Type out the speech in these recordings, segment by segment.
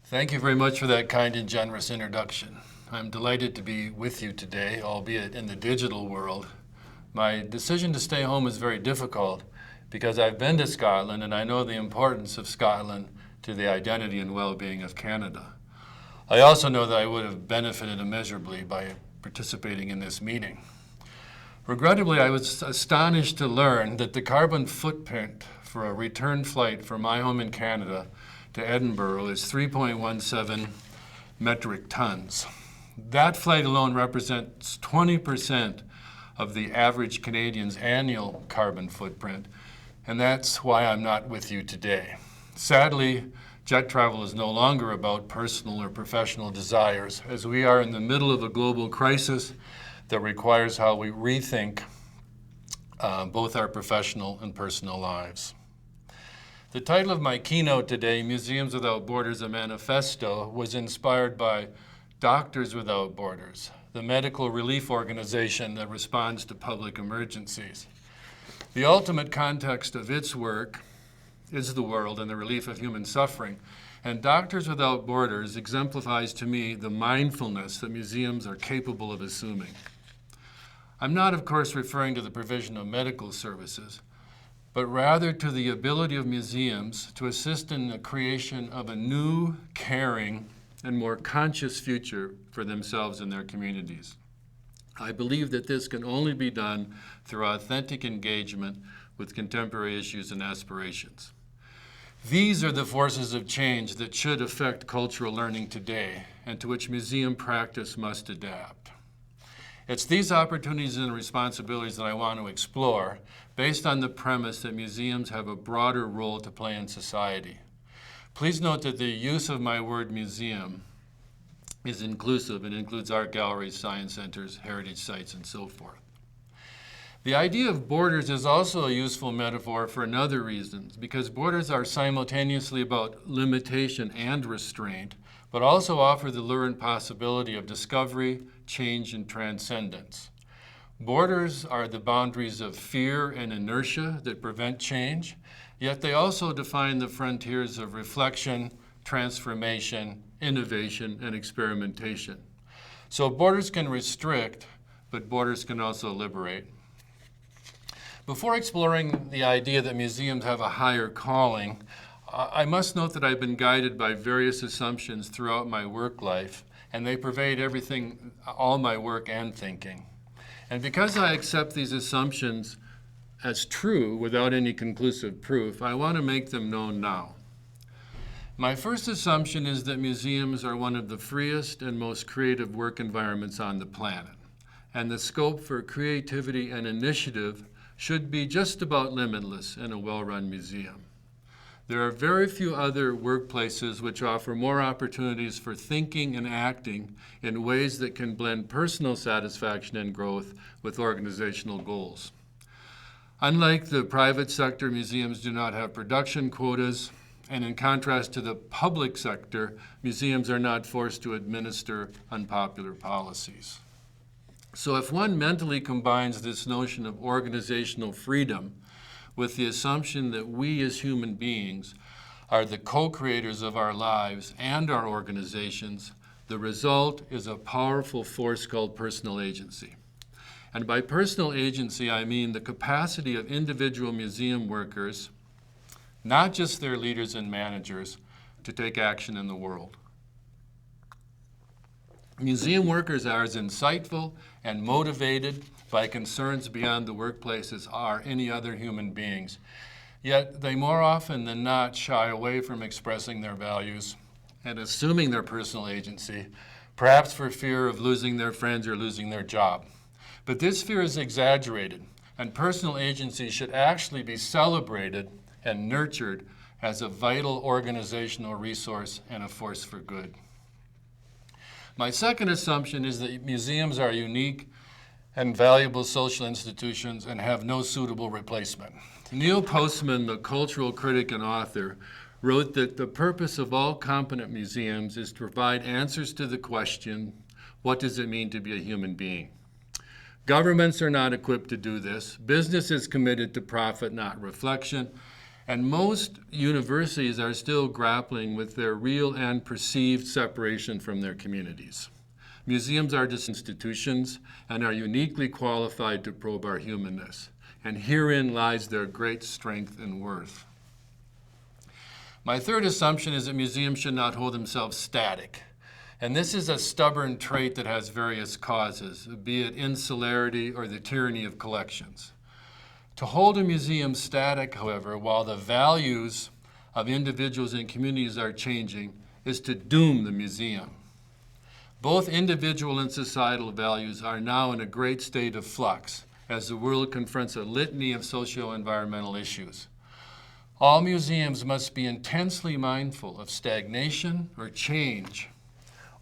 Thank you very much for that kind and generous introduction. I'm delighted to be with you today, albeit in the digital world. My decision to stay home is very difficult because I've been to Scotland and I know the importance of Scotland to the identity and well-being of Canada. I also know that I would have benefited immeasurably by participating in this meeting. Regrettably, I was astonished to learn that the carbon footprint for a return flight from my home in Canada to Edinburgh is 3.17 metric tons. That flight alone represents 20% of the average Canadian's annual carbon footprint, and that's why I'm not with you today. Sadly, jet travel is no longer about personal or professional desires, as we are in the middle of a global crisis that requires how we rethink both our professional and personal lives. The title of my keynote today, Museums Without Borders, a Manifesto, was inspired by Doctors Without Borders, the medical relief organization that responds to public emergencies. The ultimate context of its work is the world and the relief of human suffering, and Doctors Without Borders exemplifies to me the mindfulness that museums are capable of assuming. I'm not, of course, referring to the provision of medical services, but rather to the ability of museums to assist in the creation of a new, caring, and more conscious future for themselves and their communities. I believe that this can only be done through authentic engagement with contemporary issues and aspirations. These are the forces of change that should affect cultural learning today and to which museum practice must adapt. It's these opportunities and responsibilities that I want to explore based on the premise that museums have a broader role to play in society. Please note that the use of my word museum is inclusive and includes art galleries, science centers, heritage sites, and so forth. The idea of borders is also a useful metaphor for another reason, because borders are simultaneously about limitation and restraint, but also offer the lure and possibility of discovery, change, and transcendence. Borders are the boundaries of fear and inertia that prevent change, yet they also define the frontiers of reflection, transformation, innovation, and experimentation. So borders can restrict, but borders can also liberate. Before exploring the idea that museums have a higher calling, I must note that I've been guided by various assumptions throughout my work life, and they pervade everything, all my work and thinking. And because I accept these assumptions as true without any conclusive proof, I want to make them known now. My first assumption is that museums are one of the freest and most creative work environments on the planet, and the scope for creativity and initiative should be just about limitless in a well-run museum. There are very few other workplaces which offer more opportunities for thinking and acting in ways that can blend personal satisfaction and growth with organizational goals. Unlike the private sector, museums do not have production quotas, and in contrast to the public sector, museums are not forced to administer unpopular policies. So if one mentally combines this notion of organizational freedom with the assumption that we as human beings are the co-creators of our lives and our organizations, the result is a powerful force called personal agency. And by personal agency, I mean the capacity of individual museum workers, not just their leaders and managers, to take action in the world. Museum workers are as insightful and motivated by concerns beyond the workplace as are any other human beings. Yet they more often than not shy away from expressing their values and assuming their personal agency, perhaps for fear of losing their friends or losing their job. But this fear is exaggerated, and personal agency should actually be celebrated and nurtured as a vital organizational resource and a force for good. My second assumption is that museums are unique and valuable social institutions and have no suitable replacement. Neil Postman, the cultural critic and author, wrote that the purpose of all competent museums is to provide answers to the question, what does it mean to be a human being? Governments are not equipped to do this. Business is committed to profit, not reflection. And most universities are still grappling with their real and perceived separation from their communities. Museums are just institutions and are uniquely qualified to probe our humanness. And herein lies their great strength and worth. My third assumption is that museums should not hold themselves static. And this is a stubborn trait that has various causes, be it insularity or the tyranny of collections. To hold a museum static, however, while the values of individuals and communities are changing, is to doom the museum. Both individual and societal values are now in a great state of flux as the world confronts a litany of socio-environmental issues. All museums must be intensely mindful of stagnation or change,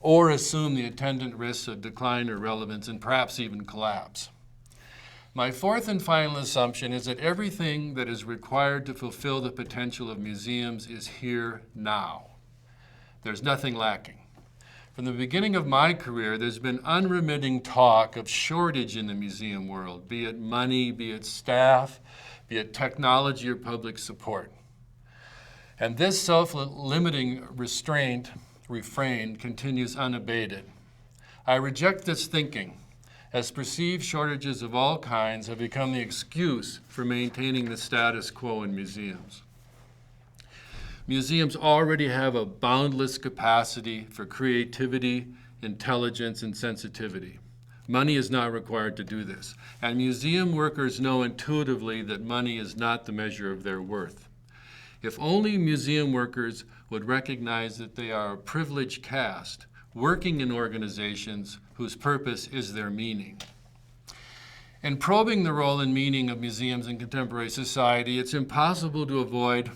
or assume the attendant risks of decline or relevance and perhaps even collapse. My fourth and final assumption is that everything that is required to fulfill the potential of museums is here now. There's nothing lacking. From the beginning of my career, there's been unremitting talk of shortage in the museum world, be it money, be it staff, be it technology or public support. And this self-limiting refrain continues unabated. I reject this thinking, as perceived shortages of all kinds have become the excuse for maintaining the status quo in museums. Museums already have a boundless capacity for creativity, intelligence, and sensitivity. Money is not required to do this, and museum workers know intuitively that money is not the measure of their worth. If only museum workers would recognize that they are a privileged caste working in organizations whose purpose is their meaning. In probing the role and meaning of museums in contemporary society, it's impossible to avoid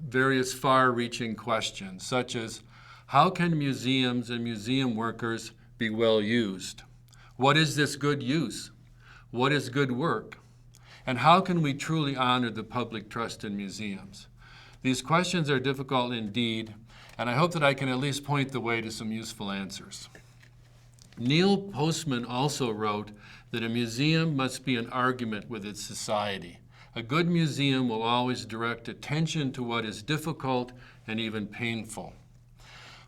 various far-reaching questions, such as, how can museums and museum workers be well used? What is this good use? What is good work? And how can we truly honor the public trust in museums? These questions are difficult indeed, and I hope that I can at least point the way to some useful answers. Neil Postman also wrote that a museum must be an argument with its society. A good museum will always direct attention to what is difficult and even painful.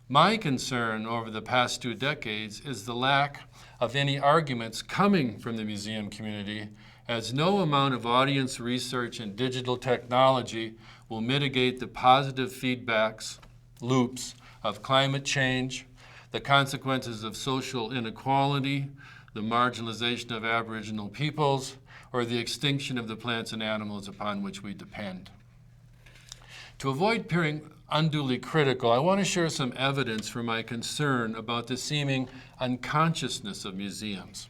My concern over the past 2 decades is the lack of any arguments coming from the museum community, as no amount of audience research and digital technology will mitigate the positive feedbacks loops of climate change, the consequences of social inequality, the marginalization of Aboriginal peoples, or the extinction of the plants and animals upon which we depend. To avoid appearing unduly critical, I want to share some evidence for my concern about the seeming unconsciousness of museums.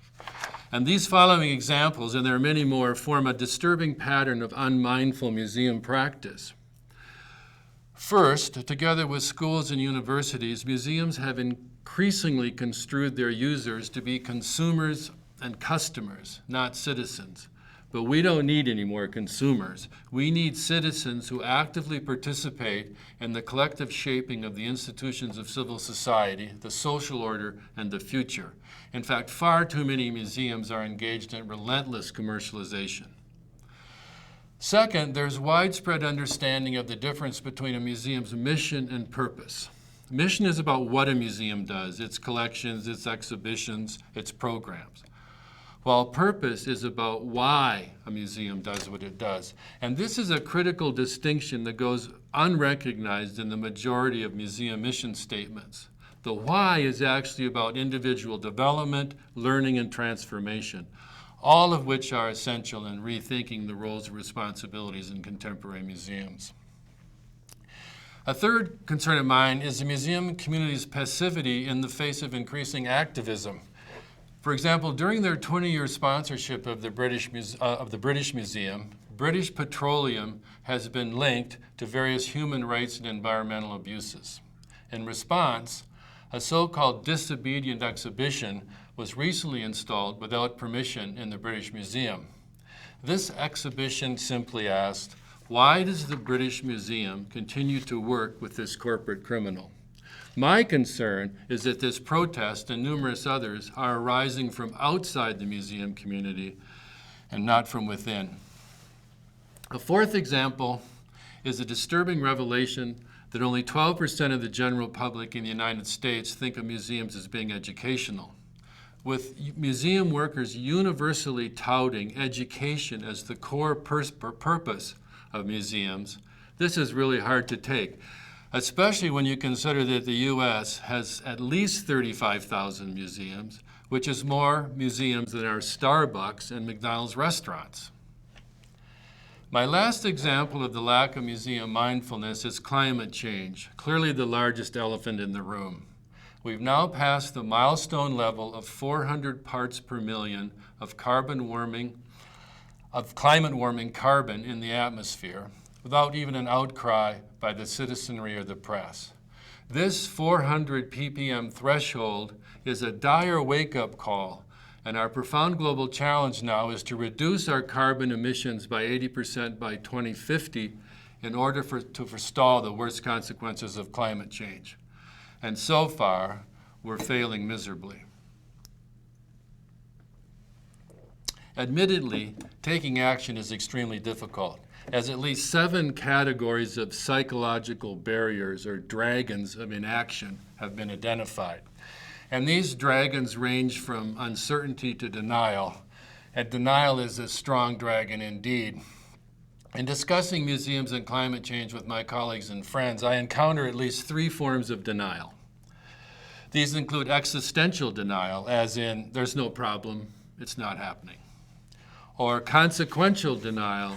And these following examples, and there are many more, form a disturbing pattern of unmindful museum practice. First, together with schools and universities, museums have increasingly construed their users to be consumers and customers, not citizens. But we don't need any more consumers. We need citizens who actively participate in the collective shaping of the institutions of civil society, the social order, and the future. In fact, far too many museums are engaged in relentless commercialization. Second, there's widespread understanding of the difference between a museum's mission and purpose. Mission is about what a museum does, its collections, its exhibitions, its programs, while purpose is about why a museum does what it does. And this is a critical distinction that goes unrecognized in the majority of museum mission statements. The why is actually about individual development, learning, and transformation, all of which are essential in rethinking the roles and responsibilities in contemporary museums. A third concern of mine is the museum community's passivity in the face of increasing activism. For example, during their 20-year sponsorship of the British Museum, British Petroleum has been linked to various human rights and environmental abuses. In response, a so-called disobedient exhibition was recently installed without permission in the British Museum. This exhibition simply asked, why does the British Museum continue to work with this corporate criminal? My concern is that this protest and numerous others are arising from outside the museum community and not from within. A fourth example is a disturbing revelation that only 12% of the general public in the United States think of museums as being educational. With museum workers universally touting education as the core purpose of museums, this is really hard to take, especially when you consider that the U.S. has at least 35,000 museums, which is more museums than our Starbucks and McDonald's restaurants. My last example of the lack of museum mindfulness is climate change, clearly the largest elephant in the room. We've now passed the milestone level of 400 parts per million of climate warming carbon in the atmosphere, without even an outcry by the citizenry or the press. This 400 ppm threshold is a dire wake-up call, and our profound global challenge now is to reduce our carbon emissions by 80% by 2050 in order to forestall the worst consequences of climate change. And so far, we're failing miserably. Admittedly, taking action is extremely difficult, as at least 7 categories of psychological barriers or dragons of inaction have been identified. And these dragons range from uncertainty to denial, and denial is a strong dragon indeed. In discussing museums and climate change with my colleagues and friends, I encounter at least 3 forms of denial. These include existential denial, as in, there's no problem, it's not happening. Or consequential denial,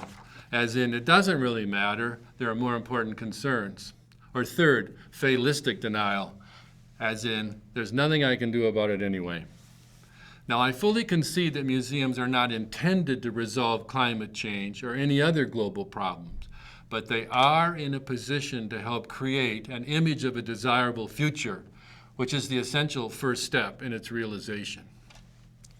as in, it doesn't really matter, there are more important concerns. Or third, fatalistic denial, as in, there's nothing I can do about it anyway. Now, I fully concede that museums are not intended to resolve climate change or any other global problems, but they are in a position to help create an image of a desirable future, which is the essential first step in its realization.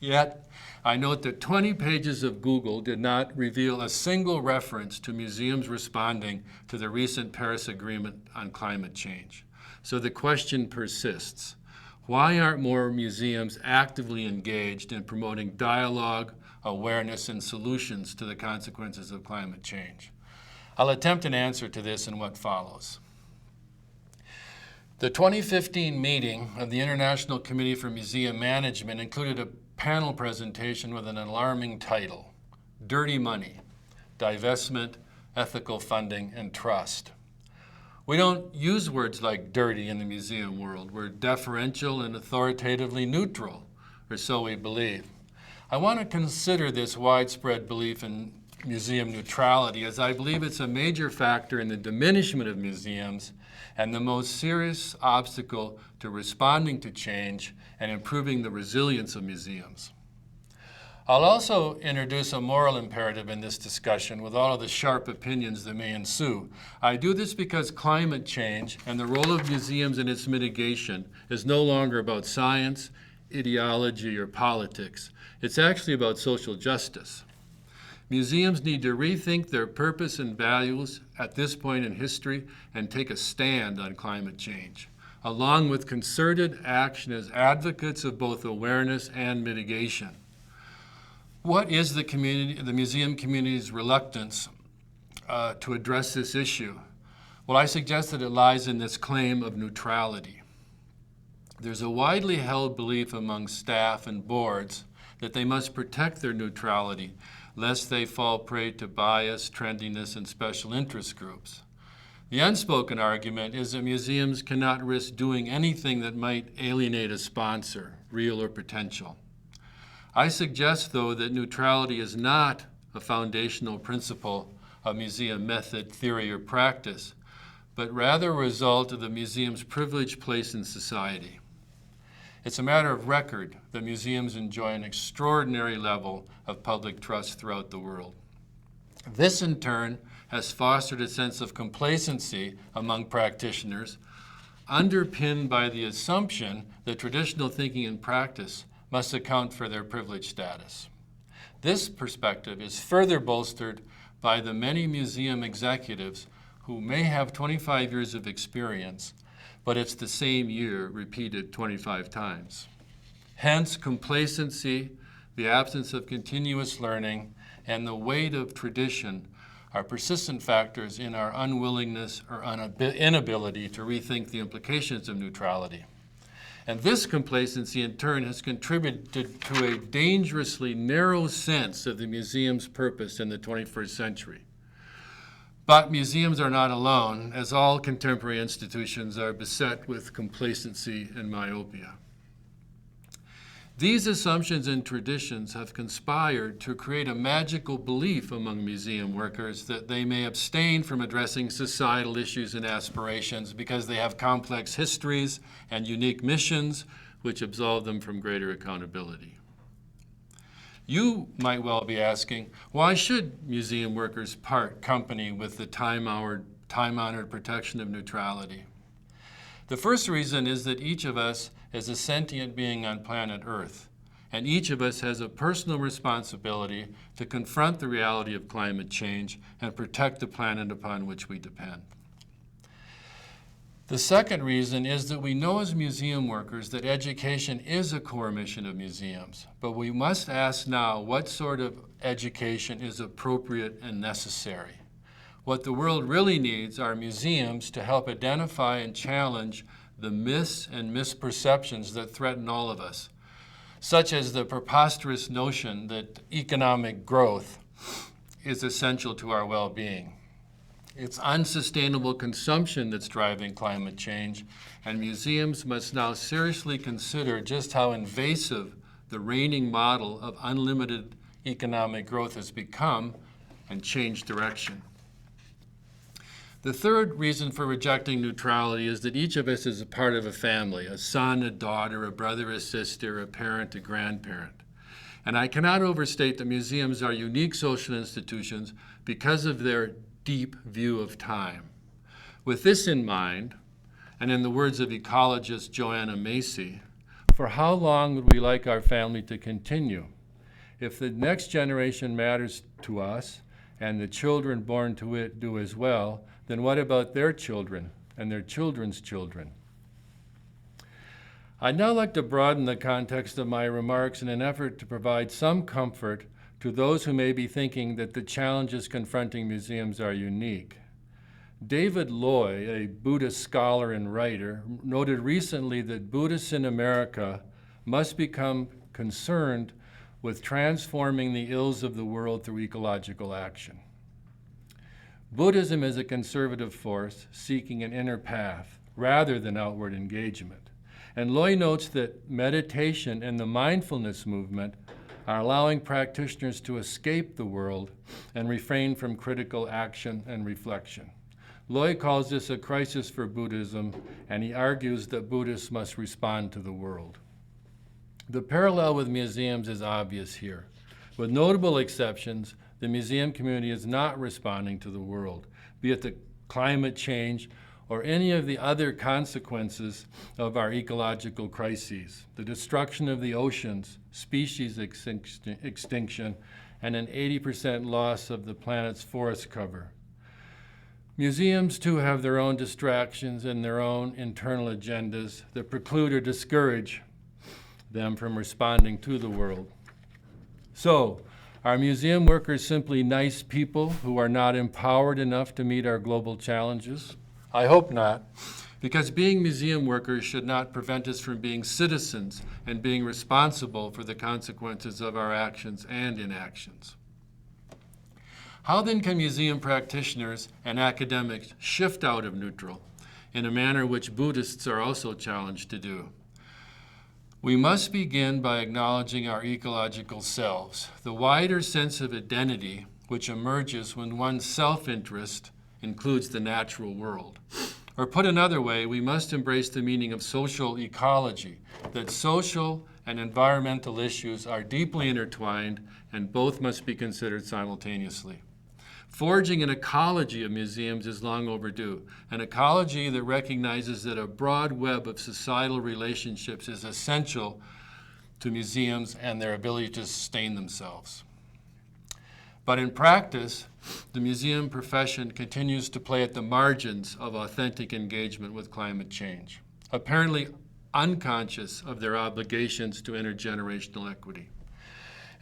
Yet, I note that 20 pages of Google did not reveal a single reference to museums responding to the recent Paris Agreement on climate change. So the question persists. Why aren't more museums actively engaged in promoting dialogue, awareness, and solutions to the consequences of climate change? I'll attempt an answer to this in what follows. The 2015 meeting of the International Committee for Museum Management included a panel presentation with an alarming title, Dirty Money, Divestment, Ethical Funding, and Trust. We don't use words like dirty in the museum world. We're deferential and authoritatively neutral, or so we believe. I want to consider this widespread belief in museum neutrality, as I believe it's a major factor in the diminishment of museums and the most serious obstacle to responding to change and improving the resilience of museums. I'll also introduce a moral imperative in this discussion with all of the sharp opinions that may ensue. I do this because climate change and the role of museums in its mitigation is no longer about science, ideology, or politics. It's actually about social justice. Museums need to rethink their purpose and values at this point in history and take a stand on climate change, along with concerted action as advocates of both awareness and mitigation. What is the museum community's reluctance to address this issue? Well, I suggest that it lies in this claim of neutrality. There's a widely held belief among staff and boards that they must protect their neutrality, lest they fall prey to bias, trendiness, and special interest groups. The unspoken argument is that museums cannot risk doing anything that might alienate a sponsor, real or potential. I suggest, though, that neutrality is not a foundational principle of museum method, theory, or practice, but rather a result of the museum's privileged place in society. It's a matter of record that museums enjoy an extraordinary level of public trust throughout the world. This, in turn, has fostered a sense of complacency among practitioners, underpinned by the assumption that traditional thinking and practice must account for their privileged status. This perspective is further bolstered by the many museum executives who may have 25 years of experience, but it's the same year repeated 25 times. Hence, complacency, the absence of continuous learning, and the weight of tradition are persistent factors in our unwillingness or inability to rethink the implications of neutrality. And this complacency, in turn, has contributed to a dangerously narrow sense of the museum's purpose in the 21st century. But museums are not alone, as all contemporary institutions are beset with complacency and myopia. These assumptions and traditions have conspired to create a magical belief among museum workers that they may abstain from addressing societal issues and aspirations because they have complex histories and unique missions which absolve them from greater accountability. You might well be asking, why should museum workers part company with the time-honored protection of neutrality? The first reason is that each of us is a sentient being on planet Earth, and each of us has a personal responsibility to confront the reality of climate change and protect the planet upon which we depend. The second reason is that we know as museum workers that education is a core mission of museums, but we must ask now what sort of education is appropriate and necessary. What the world really needs are museums to help identify and challenge the myths and misperceptions that threaten all of us, such as the preposterous notion that economic growth is essential to our well-being. It's unsustainable consumption that's driving climate change, and museums must now seriously consider just how invasive the reigning model of unlimited economic growth has become and change direction. The third reason for rejecting neutrality is that each of us is a part of a family, a son, a daughter, a brother, a sister, a parent, a grandparent. And I cannot overstate that museums are unique social institutions because of their deep view of time. With this in mind, and in the words of ecologist Joanna Macy, for how long would we like our family to continue? If the next generation matters to us, and the children born to it do as well, then what about their children and their children's children? I'd now like to broaden the context of my remarks in an effort to provide some comfort to those who may be thinking that the challenges confronting museums are unique. David Loy, a Buddhist scholar and writer, noted recently that Buddhists in America must become concerned with transforming the ills of the world through ecological action. Buddhism is a conservative force seeking an inner path rather than outward engagement. And Loy notes that meditation and the mindfulness movement are allowing practitioners to escape the world and refrain from critical action and reflection. Loy calls this a crisis for Buddhism, and he argues that Buddhists must respond to the world. The parallel with museums is obvious here. With notable exceptions, the museum community is not responding to the world, be it the climate change or any of the other consequences of our ecological crises, the destruction of the oceans, species extinction, and an 80% loss of the planet's forest cover. Museums, too, have their own distractions and their own internal agendas that preclude or discourage them from responding to the world. So, are museum workers simply nice people who are not empowered enough to meet our global challenges? I hope not, because being museum workers should not prevent us from being citizens and being responsible for the consequences of our actions and inactions. How then can museum practitioners and academics shift out of neutral in a manner which Buddhists are also challenged to do? We must begin by acknowledging our ecological selves, the wider sense of identity which emerges when one's self-interest includes the natural world. Or put another way, we must embrace the meaning of social ecology, that social and environmental issues are deeply intertwined and both must be considered simultaneously. Forging an ecology of museums is long overdue, an ecology that recognizes that a broad web of societal relationships is essential to museums and their ability to sustain themselves. But in practice, the museum profession continues to play at the margins of authentic engagement with climate change, apparently unconscious of their obligations to intergenerational equity.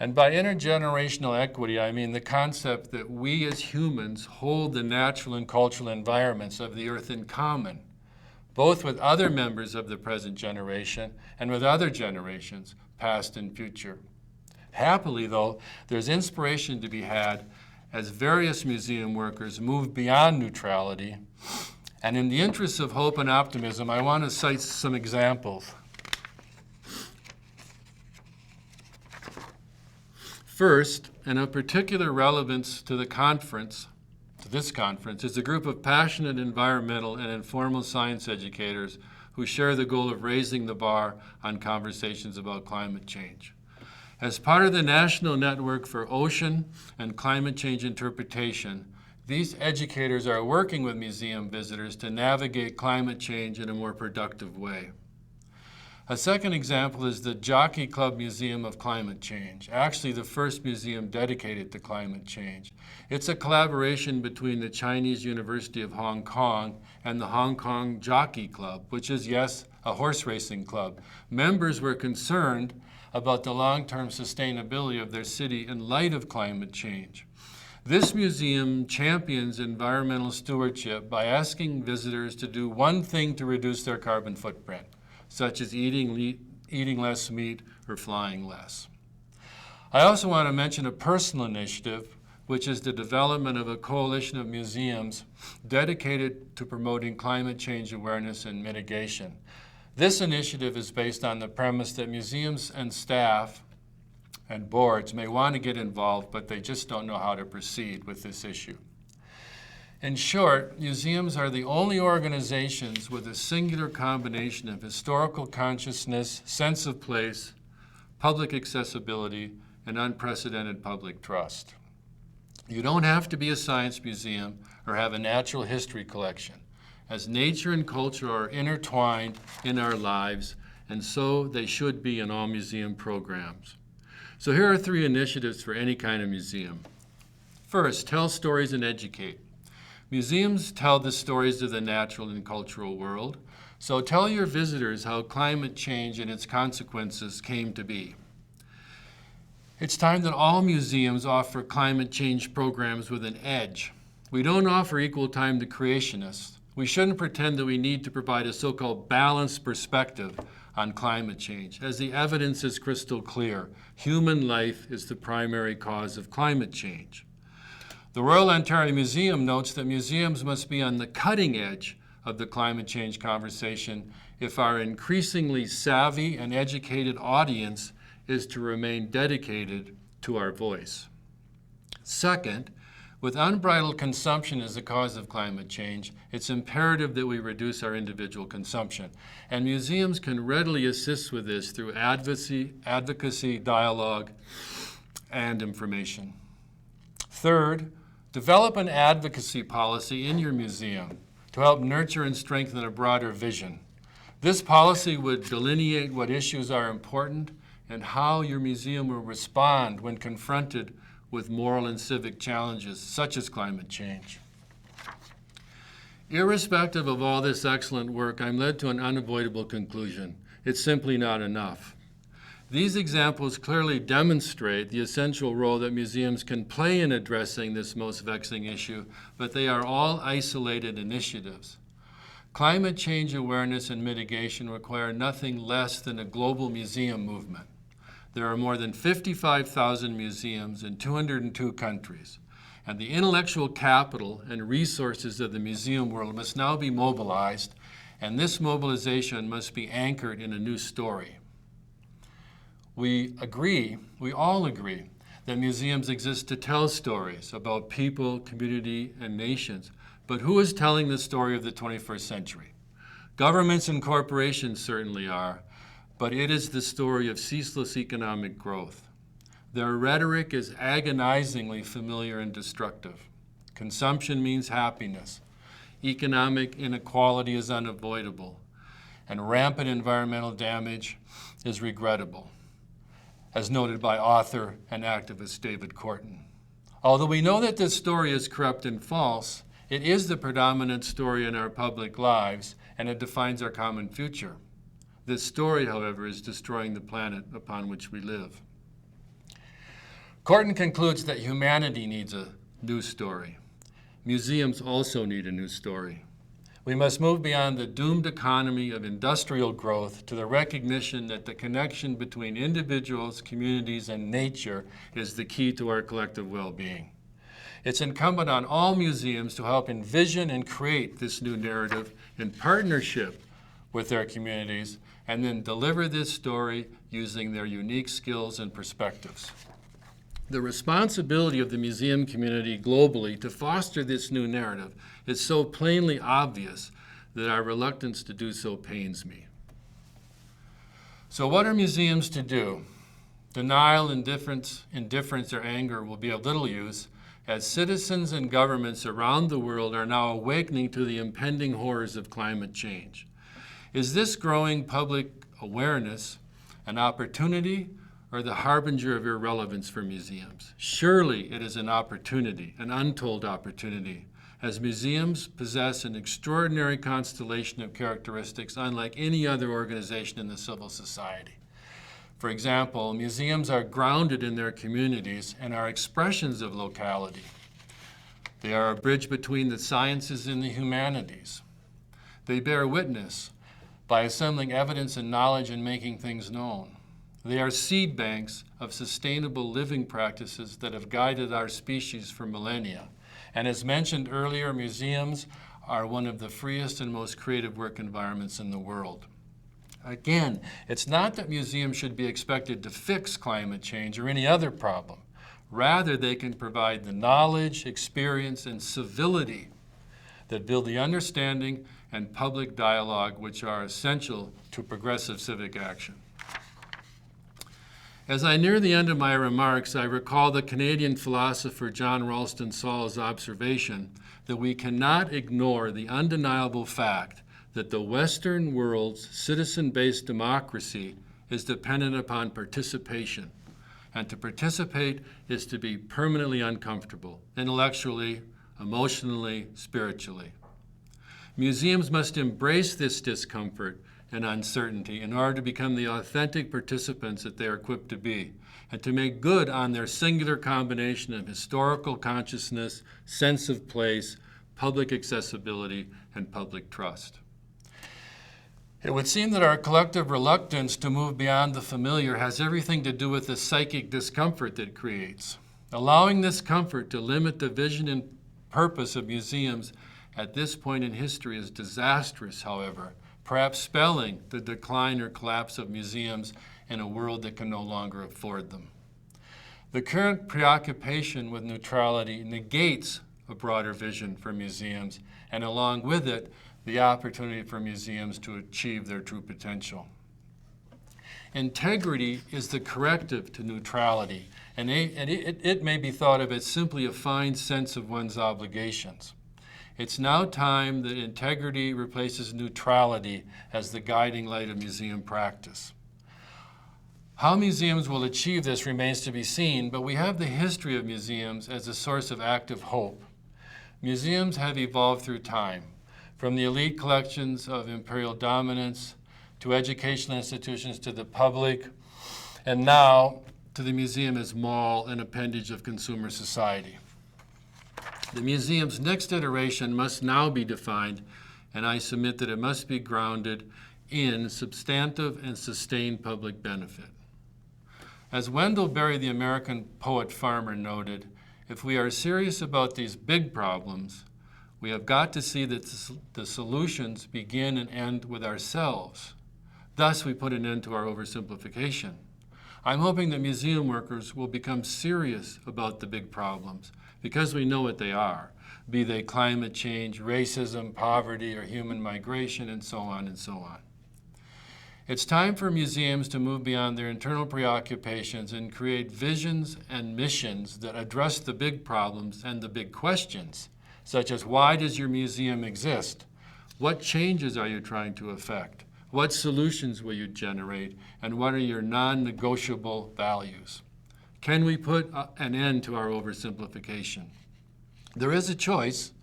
And by intergenerational equity, I mean the concept that we as humans hold the natural and cultural environments of the earth in common, both with other members of the present generation and with other generations, past and future. Happily, though, there's inspiration to be had as various museum workers move beyond neutrality. And in the interests of hope and optimism, I want to cite some examples. First, and of particular relevance to this conference, is a group of passionate environmental and informal science educators who share the goal of raising the bar on conversations about climate change. As part of the National Network for Ocean and Climate Change Interpretation, these educators are working with museum visitors to navigate climate change in a more productive way. A second example is the Jockey Club Museum of Climate Change, actually the first museum dedicated to climate change. It's a collaboration between the Chinese University of Hong Kong and the Hong Kong Jockey Club, which is, yes, a horse racing club. Members were concerned about the long-term sustainability of their city in light of climate change. This museum champions environmental stewardship by asking visitors to do one thing to reduce their carbon footprint, such as eating less meat or flying less. I also want to mention a personal initiative, which is the development of a coalition of museums dedicated to promoting climate change awareness and mitigation. This initiative is based on the premise that museums and staff and boards may want to get involved, but they just don't know how to proceed with this issue. In short, museums are the only organizations with a singular combination of historical consciousness, sense of place, public accessibility, and unprecedented public trust. You don't have to be a science museum or have a natural history collection, as nature and culture are intertwined in our lives, and so they should be in all museum programs. So here are 3 initiatives for any kind of museum. First, tell stories and educate. Museums tell the stories of the natural and cultural world, so tell your visitors how climate change and its consequences came to be. It's time that all museums offer climate change programs with an edge. We don't offer equal time to creationists. We shouldn't pretend that we need to provide a so-called balanced perspective on climate change, as the evidence is crystal clear. Human life is the primary cause of climate change. The Royal Ontario Museum notes that museums must be on the cutting edge of the climate change conversation if our increasingly savvy and educated audience is to remain dedicated to our voice. Second, with unbridled consumption as the cause of climate change, it's imperative that we reduce our individual consumption. And museums can readily assist with this through advocacy, dialogue, and information. Third, develop an advocacy policy in your museum to help nurture and strengthen a broader vision. This policy would delineate what issues are important and how your museum will respond when confronted with moral and civic challenges, such as climate change. Irrespective of all this excellent work, I'm led to an unavoidable conclusion. It's simply not enough. These examples clearly demonstrate the essential role that museums can play in addressing this most vexing issue, but they are all isolated initiatives. Climate change awareness and mitigation require nothing less than a global museum movement. There are more than 55,000 museums in 202 countries, and the intellectual capital and resources of the museum world must now be mobilized, and this mobilization must be anchored in a new story. We all agree, that museums exist to tell stories about people, community, and nations, but who is telling the story of the 21st century? Governments and corporations certainly are, but it is the story of ceaseless economic growth. Their rhetoric is agonizingly familiar and destructive. Consumption means happiness. Economic inequality is unavoidable. And rampant environmental damage is regrettable, as noted by author and activist David Korten. Although we know that this story is corrupt and false, it is the predominant story in our public lives, and it defines our common future. This story, however, is destroying the planet upon which we live. Corton concludes that humanity needs a new story. Museums also need a new story. We must move beyond the doomed economy of industrial growth to the recognition that the connection between individuals, communities, and nature is the key to our collective well-being. It's incumbent on all museums to help envision and create this new narrative in partnership with their communities, and then deliver this story using their unique skills and perspectives. The responsibility of the museum community globally to foster this new narrative is so plainly obvious that our reluctance to do so pains me. So what are museums to do? Denial, indifference, or anger will be of little use, as citizens and governments around the world are now awakening to the impending horrors of climate change. Is this growing public awareness an opportunity or the harbinger of irrelevance for museums? Surely it is an opportunity, an untold opportunity, as museums possess an extraordinary constellation of characteristics unlike any other organization in the civil society. For example, museums are grounded in their communities and are expressions of locality. They are a bridge between the sciences and the humanities. They bear witness by assembling evidence and knowledge and making things known. They are seed banks of sustainable living practices that have guided our species for millennia. And as mentioned earlier, museums are one of the freest and most creative work environments in the world. Again, it's not that museums should be expected to fix climate change or any other problem. Rather, they can provide the knowledge, experience, and civility that build the understanding and public dialogue which are essential to progressive civic action. As I near the end of my remarks, I recall the Canadian philosopher John Ralston Saul's observation that we cannot ignore the undeniable fact that the Western world's citizen-based democracy is dependent upon participation. And to participate is to be permanently uncomfortable, intellectually, emotionally, spiritually. Museums must embrace this discomfort and uncertainty in order to become the authentic participants that they are equipped to be, and to make good on their singular combination of historical consciousness, sense of place, public accessibility, and public trust. It would seem that our collective reluctance to move beyond the familiar has everything to do with the psychic discomfort that it creates. Allowing this comfort to limit the vision and purpose of museums at this point in history is disastrous, however, perhaps spelling the decline or collapse of museums in a world that can no longer afford them. The current preoccupation with neutrality negates a broader vision for museums, and along with it, the opportunity for museums to achieve their true potential. Integrity is the corrective to neutrality, and it may be thought of as simply a fine sense of one's obligations. It's now time that integrity replaces neutrality as the guiding light of museum practice. How museums will achieve this remains to be seen, but we have the history of museums as a source of active hope. Museums have evolved through time, from the elite collections of imperial dominance to educational institutions to the public, and now to the museum as mall and appendage of consumer society. The museum's next iteration must now be defined, and I submit that it must be grounded in substantive and sustained public benefit. As Wendell Berry, the American poet-farmer, noted, if we are serious about these big problems, we have got to see that the solutions begin and end with ourselves. Thus, we put an end to our oversimplification. I'm hoping that museum workers will become serious about the big problems because we know what they are, be they climate change, racism, poverty, or human migration, and so on and so on. It's time for museums to move beyond their internal preoccupations and create visions and missions that address the big problems and the big questions, such as why does your museum exist? What changes are you trying to effect? What solutions will you generate? And what are your non-negotiable values? Can we put an end to our oversimplification? There is a choice.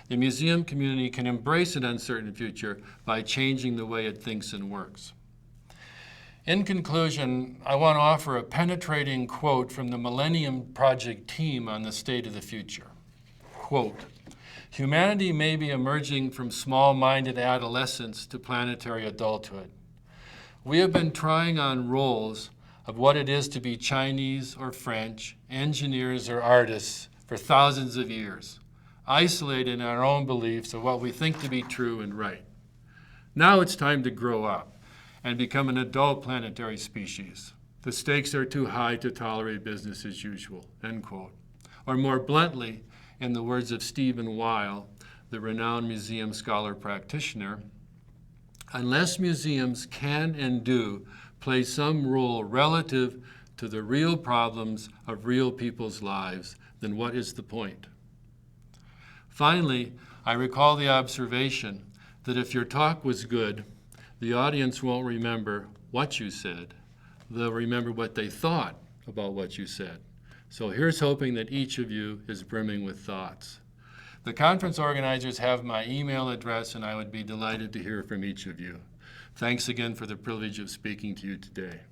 The museum community can embrace an uncertain future by changing the way it thinks and works. In conclusion, I want to offer a penetrating quote from the Millennium Project team on the state of the future. Quote, "Humanity may be emerging from small-minded adolescence to planetary adulthood. We have been trying on roles of what it is to be Chinese or French, engineers or artists for thousands of years, isolated in our own beliefs of what we think to be true and right. Now it's time to grow up and become an adult planetary species. The stakes are too high to tolerate business as usual," end quote. Or more bluntly, in the words of Stephen Weil, the renowned museum scholar practitioner, "Unless museums can and do play some role relative to the real problems of real people's lives, then what is the point?" Finally, I recall the observation that if your talk was good, the audience won't remember what you said. They'll remember what they thought about what you said. So here's hoping that each of you is brimming with thoughts. The conference organizers have my email address, and I would be delighted to hear from each of you. Thanks again for the privilege of speaking to you today.